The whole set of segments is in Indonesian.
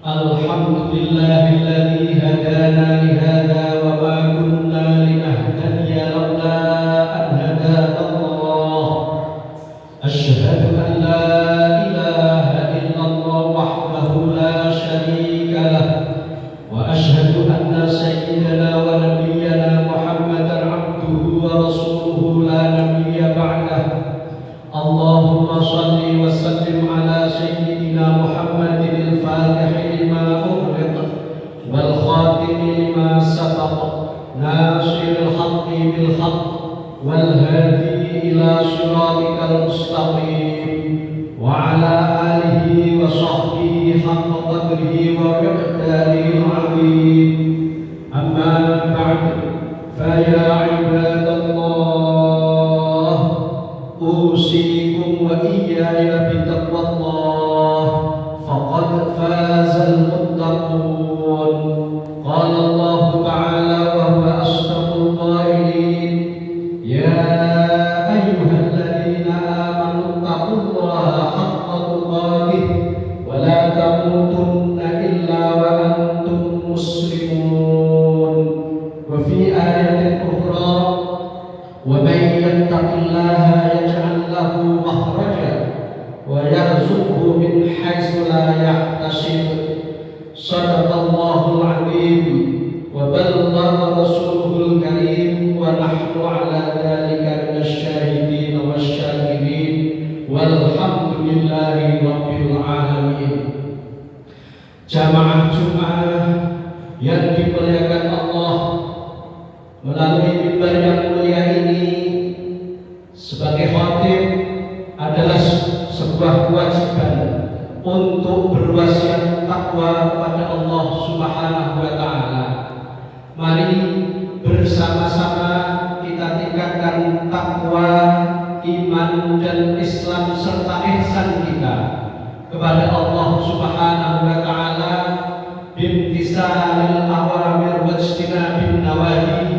Alhamdulillahilladzi hadana li hadza wa ma kunna linahtadiya laula an hadana Allah. Asyhadu an la ilaha illallah wahdahu la syarika lah wa asyhadu anna sayyidana wa nabiyyana Muhammadan abduhu wa rasuluhu la nabiyya ba'dah. Allahumma salli wa sallim ala sayyidina Muhammadin al-Fatih lima ughliq wal khatim lima sabaq nasiril haqqi bil haqq wal hadi ila siratikal mustaqim wa ala alihi wa sahbihi haqqa qadrihi wa miqdarihi al-'azim. Amma ba'd, fa ya ibadallah, usikum wa iyaya bitaqwallah, faqad fazal muttaqun. Qala Allah ta'ala wa huwa asdaqul qailin, ya ayyuhalladzina amanu taqullaha haqqa tuqatih wa la tamutunna illa wa antum muslimun. Wa fi ayatin ukhra, wa man yattaqillaha yaj'al lahu makhraja wa yarzuqhu min haitsu la yahtasib. Shadaqallahul 'azim wa ballagha rasuluhul karim wa nahnu 'ala dzalika minasyahidin wasyakirin walhamdulillahi rabbil alamin. Jamaah Jumat yang dimuliakan Allah, melalui mimbar yang mulia ini sebagai khatib adalah sebuah kewajiban untuk berwasiat takwa kepada Allah Subhanahu wa ta'ala. Mari bersama-sama kita tingkatkan takwa, iman dan Islam serta ihsan kita kepada Allah Subhanahu wa ta'ala bimtisalil awamir wajtinabin nawahi,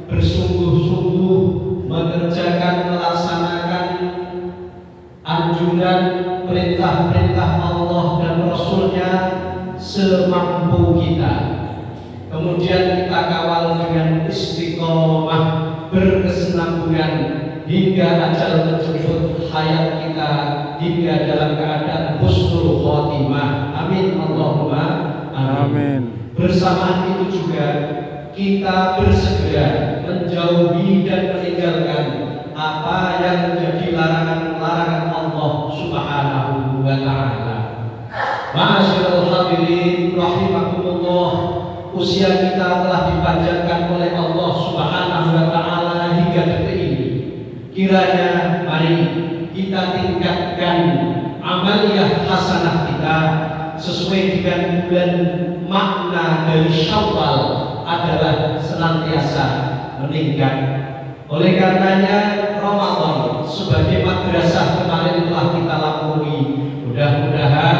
bersungguh-sungguh mengerjakan, melaksanakan anjuran perintah-perintah Allah dan Rasulnya semampu kita. Kemudian kita kawal dengan istiqomah, berkesinambungan hingga ajal menjemput hayat kita, hingga dalam keadaan husnul khotimah. Amin Allahumma amin. Bersamaan itu juga kita bersegera menjauhi dan meninggalkan apa yang menjadi larangan-larangan Allah Subhanahu wa ta'ala. Ma'asyiral hadirin rahimakumullah, usia kita telah dipanjangkan oleh Allah Subhanahu wa ta'ala hingga detik ini. Kiranya mari kita tingkatkan amaliyah hasanah kita sesuai dengan bulan. Makna dari Syawal adalah senantiasa meningkat. Oleh karenanya Ramadan sebagai madrasah kemarin telah kita lampaui. Mudah-mudahan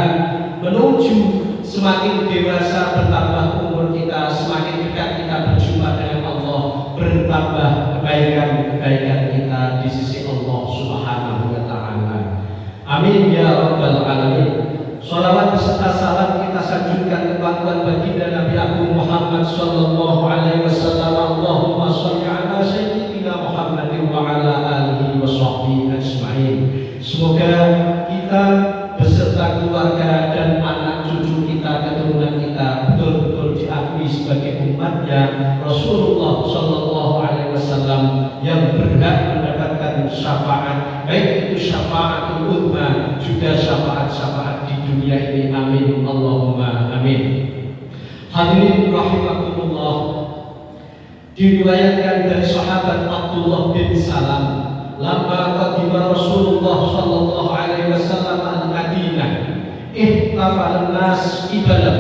menuju semakin dewasa, bertambah umur kita, semakin dekat kita berjumpa dengan Allah, bertambah kebaikan-kebaikan kita di sisi Allah Subhanahu wa ta'ala. Amin ya rabbal alamin. Salawat beserta salam kita sanjungkan kepada baginda Nabi Agung Muhammad sallallahu alaihi wasallam. Allahumma shalli ala sayyidina Muhammadin wa ala alihi wa sahbihi ajma'in. Semoga kita beserta keluarga dan anak cucu kita, keturunan kita betul-betul diakui sebagai umatnya Rasulullah sallallahu alaihi wasallam yang berhak mendapatkan syafaat, baik itu syafaatul uzma juga syafaat-syafaat di dunia ini. Amin Allahumma amin. Hadirin rahimakumullah, diriwayatkan dari sahabat Abdullah bin Salam, lamma qadima Rasulullah sallallahu alaihi wasallam al-Madinah ihtafal nas ibadah.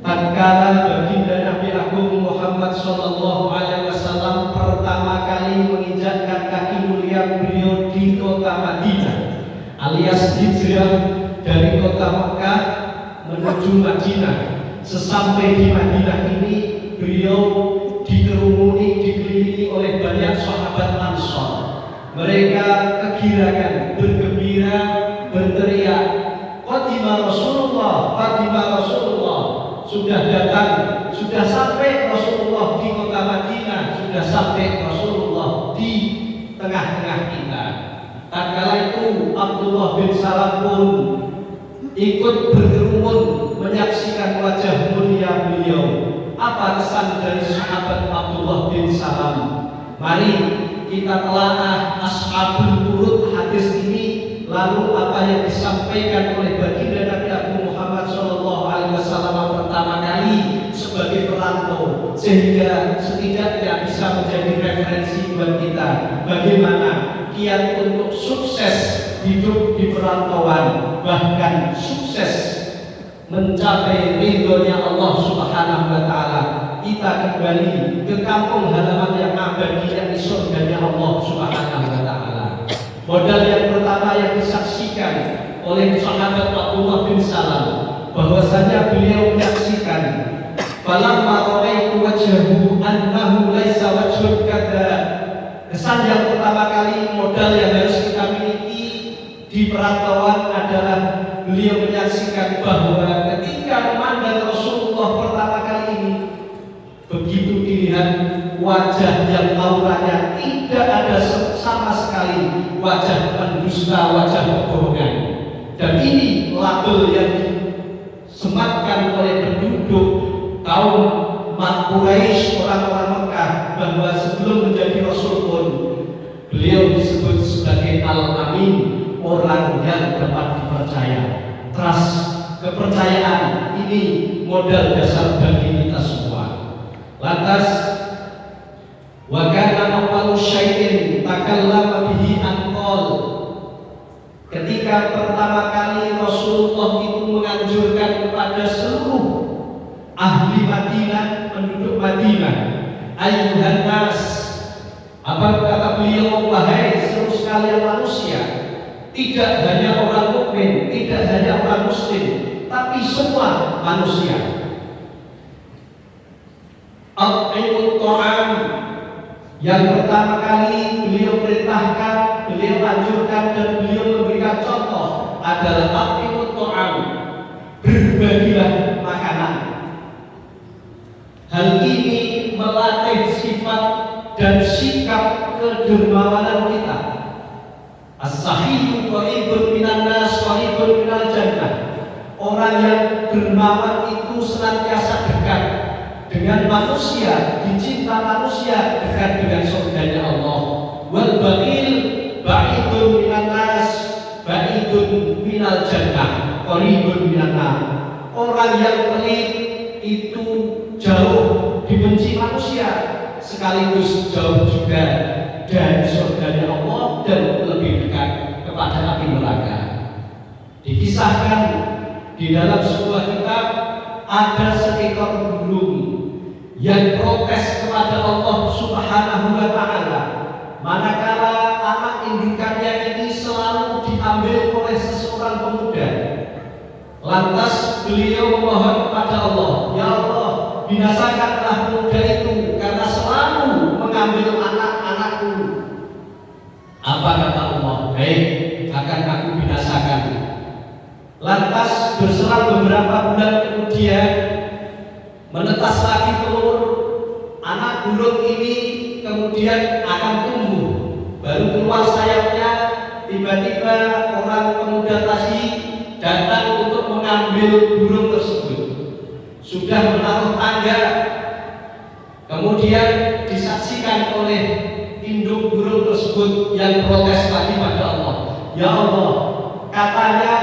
Tatkala baginda Nabi Agung Muhammad sallallahu alaihi wasallam pertama kali menginjakkan kaki mulia beliau di kota Madinah, alias hijrah dari kota Mekah menuju Madinah. Sesampai di Madinah ini beliau dikelilingi oleh banyak sahabat Ansor. Mereka kegirakan, bergembira, berteriak, Abdullah bin Salam pun ikut berkerumun menyaksikan wajah mulia beliau. Apa kesan dari sahabat Abdullah bin Salam? Mari kita telaah ashabul furud hadis ini, lalu apa yang disampaikan oleh baginda Nabi Agung Muhammad SAW pertama kali sebagai perantau, sehingga setidaknya bisa menjadi referensi buat kita bagaimana kiat untuk sukses hidup di perantauan, bahkan sukses mencapai ridhonya Allah Subhanahu wa Ta'ala. Kita kembali ke kampung halaman yang abadi, yakni surganya Allah Subhanahu wa Ta'ala. Modal yang pertama yang disaksikan oleh sahabat Abdullah bin Salam, bahwasanya beliau menyaksikan falamma ra'aitu wajhahu annahu laisa wajhun kadza. Kesan yang pertama kali, modal yang harus kita miliki di perantauan adalah beliau menyaksikan bahwa ketika memandang Rasulullah pertama kali ini, begitu dilihat wajah yang auranya tidak ada sama sekali wajah pendusta, wajah kebohongan. Dan ini label yang disematkan oleh penduduk kaum Quraisy, orang-orang Mekah, bahwa sebelum menjadi Rasul pun beliau disebut sebagai Al-Amin, orang yang dapat dipercaya. Trust, kepercayaan ini modal dasar bagi kita semua. Lantas, wa kana awwalu syai'in takallama bihi anqal. Ketika pertama kali Rasulullah itu menganjurkan kepada seluruh ahli Madinah, penduduk Madinah, ayyuhan nas, apa kata beliau? Wahai seluruh sekalian manusia, tidak hanya orang mukmin, tidak hanya orang muslim, tapi semua manusia. Al-Qimut Ta'am, yang pertama kali beliau perintahkan, beliau anjurkan, dan beliau memberikan contoh adalah Al-Qimut Ta'am, berbagilah makanan. Hal ini melatih sifat dan sikap kedermawanan kita. As-sahihu qaribun minan nas, qaribun minal jannah. Orang yang dermawan itu senantiasa dekat dengan manusia, dicinta manusia, dekat dengan surganya Allah. Wal bakhil ba'idun minan nas, ba'idun minal jannah, qaribun minan nar. Orang yang pelit itu jauh dibenci manusia, sekaligus jauh juga dari surganya Allah dan lebih dekat kepada api neraka. Dikisahkan di dalam sebuah kitab, ada seekor burung yang protes kepada Allah Subhanahu wa Ta'ala, manakala anak indukannya ini selalu diambil oleh seseorang pemuda. Lantas beliau memohon kepada Allah, ya Allah, binasakanlah pemuda itu karena selalu mengambil anak-anakku. Apa kata Allah? Baik, akan aku binasakan. Lantas berselang beberapa bulan kemudian, menetas lagi telur. Anak burung ini kemudian akan tumbuh, baru keluar sayapnya. Tiba-tiba orang pemuda tadi datang untuk mengambil burung tersebut. Sudah menaruh tangga, kemudian disaksikan oleh induk burung tersebut yang protes lagi pada Allah. Ya Allah, katanya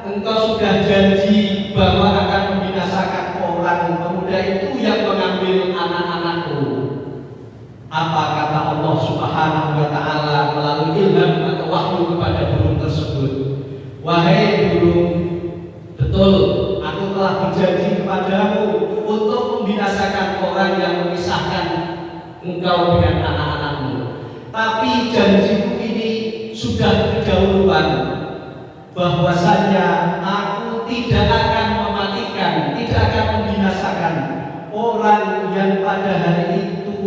Engkau sudah janji bahwa akan membinasakan orang pemuda itu yang mengambil anak-anakku. Apa kata Allah Subhanahu wa Ta'ala melalui ilham atau wahyu kepada burung tersebut? Wahai burung, betul, aku telah berjanji kepadamu untuk membinasakan orang yang memisahkan engkau dengan anak-anakmu. Tapi janjiku ini sudah kedahuluan, bahwasanya aku tidak akan mematikan, tidak akan membinasakan orang yang pada hari itu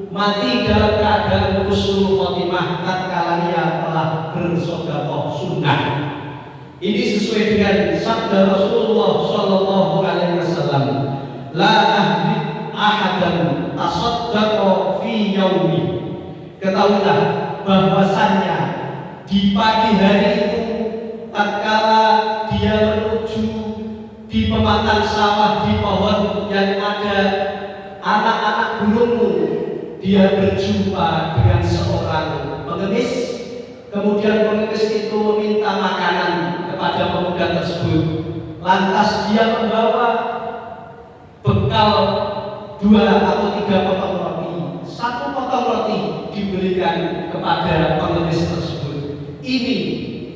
mati dalam keadaan husnul khotimah tatkala ia telah bersedekah sunnah. Ini sesuai dengan sabda Rasulullah Shallallahu Alaihi Wasallam, la ahdi ahadan tasaddaqa fi yaumi. Ketahuilah bahwasannya di pagi hari itu tatkala dia menuju di pematang sawah di pohon yang ada anak-anak burungmu, dia berjumpa dengan seorang pengemis. Kemudian pengemis itu meminta makanan kepada pemuda tersebut. Lantas dia membawa bekal 2 atau 3 potong roti. 1 potong roti diberikan kepada pengemis tersebut. Ini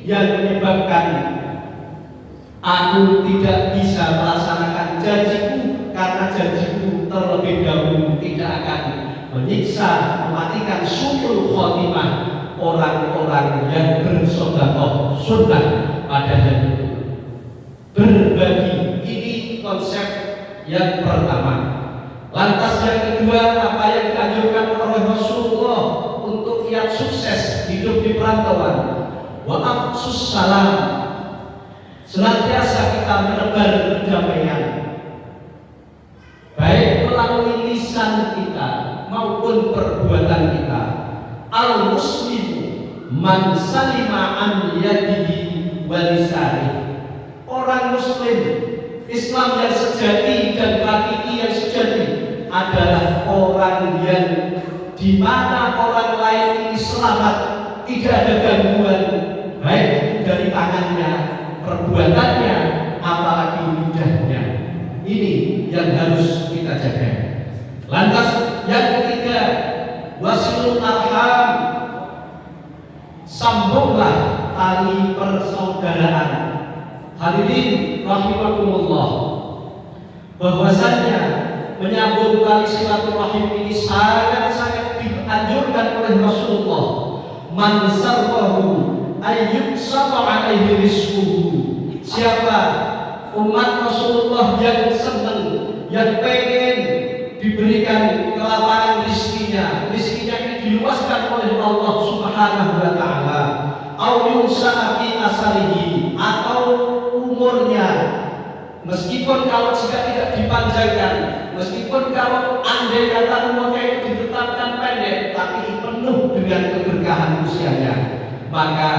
yang menyebabkan aku tidak bisa melaksanakan janjiku, karena janjiku terlebih dahulu tidak akan menyiksa, mematikan suul khotimah orang-orang yang bersedekah sunnah pada hari itu. Berbagi, ini konsep yang pertama. Lantas yang kedua, apa yang dianjurkan oleh Rasulullah untuk kiat sukses hidup di perantauan? Wa afsus salam, senantiasa kita menebar kedamaian, baik melalui lisan kita maupun perbuatan kita. Al muslimu man salima an yadihi wa lisanihi. Orang muslim, Islam yang sejati dan hakiki yang sejati adalah orang yang di mana orang lain ini selamat, tidak ada gangguan baik dari tangannya, perbuatannya, apalagi lidahnya. Ini yang harus kita jaga. Lantas yang ketiga, wasilul arham, sambunglah tali persaudaraan. Hadirin rahimakumullah, bahwasannya menyambung tali silaturahim ini sangat-sangat dianjurkan oleh Rasulullah. Man sarfahu ayyubsata alaihi rizquhu. Siapa umat Rasulullah yang senang, yang pengen diberikan kelapangan rizkinya ini diluaskan oleh Allah Subhanahu wa ta'ala, au yusa'a fi asarihi, atau umurnya, meskipun kalau jika tidak dipanjangkan, meskipun kalau andai kata umurnya itu ditetapkan pendek, tapi penuh dengan keberkahan usianya, maka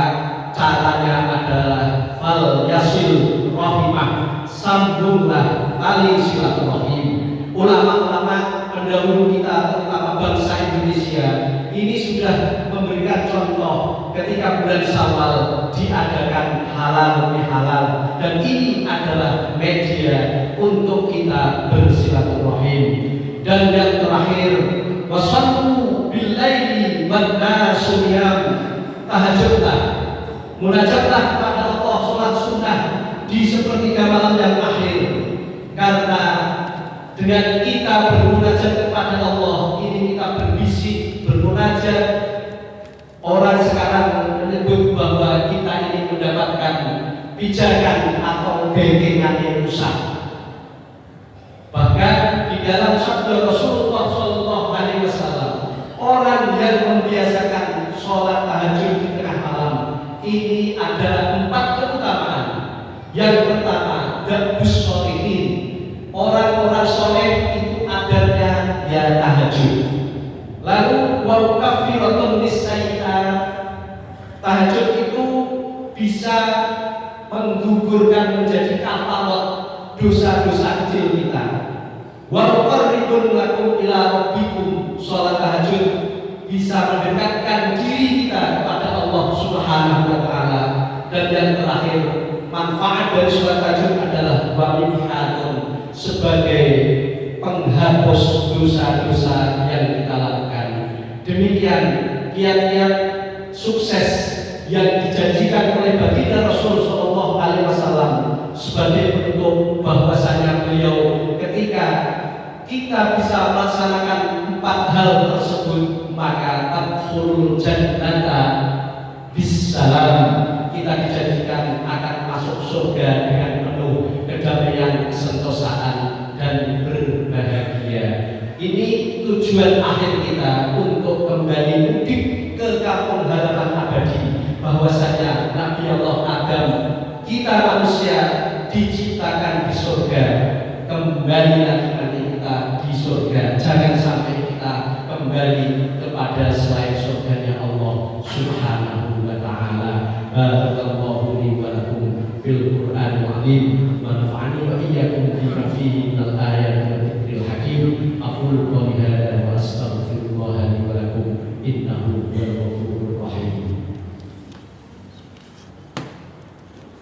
caranya adalah fal yasil rahimah, sambunglah tali silaturahim. Ulama-ulama pendahulu kita, terutama bangsa Indonesia, ini sudah memberikan contoh ketika bulan Syawal diadakan halal bihalal, dan ini adalah media untuk kita bersilaturahim. Dan yang terakhir, wasallu billaili wan nasu niyam, tahajudlah, munajatlah kepada Allah, sholat sunnah di sepertiga malam yang akhir, karena dengan kita bermunajat kepada Allah ini kita berbisik, bermunajat. Orang sekarang menyebut bahwa kita ini mendapatkan pijakan atau gengengan yang rusak. Bahkan di dalam sabda Rasulullah SAW, orang yang membiasakan sholat tahajud di tengah malam ini ada 4 keutamaan. Yang pertama, dabus sholihin, orang-orang soleh itu adarnya ya tahajud. Lalu wa mukaffiratun lisayyi'at, tahajud itu bisa menggugurkan, menjadi kafarat dosa-dosa kecil kita. Wa muqarribun lakum ila rabbikum, salat tahajud bisa mendekatkan diri kita kepada Allah Subhanahu wa ta'ala. Dan yang terakhir, manfaat dari salat tahajud adalah wa'imhatun, sebagai penghapus dosa-dosa yang kita lakukan. Demikian kiat-kiat sukses yang dijanjikan oleh baginda Rasul Shallallahu Alaihi Wasallam sebagai bentuk bahwasanya beliau ketika kita bisa melaksanakan 4 hal tersebut, maka tadkhulul jannata bisalam, kita dijanjikan akan masuk surga dengan penuh kedamaian, kesentosaan, dan berbahagia. Ini tujuan akhir kita untuk kembali mudik ke kampung halaman abadi, bahwasanya Nabi Allah Adam, kita manusia diciptakan di surga, kembali lagi nanti kita di surga. Jangan sampai kita kembali kepada selain surganya Allah Subhanahu wa ta'ala. Barakallahu li wa lakum bil Qur'anil azim wa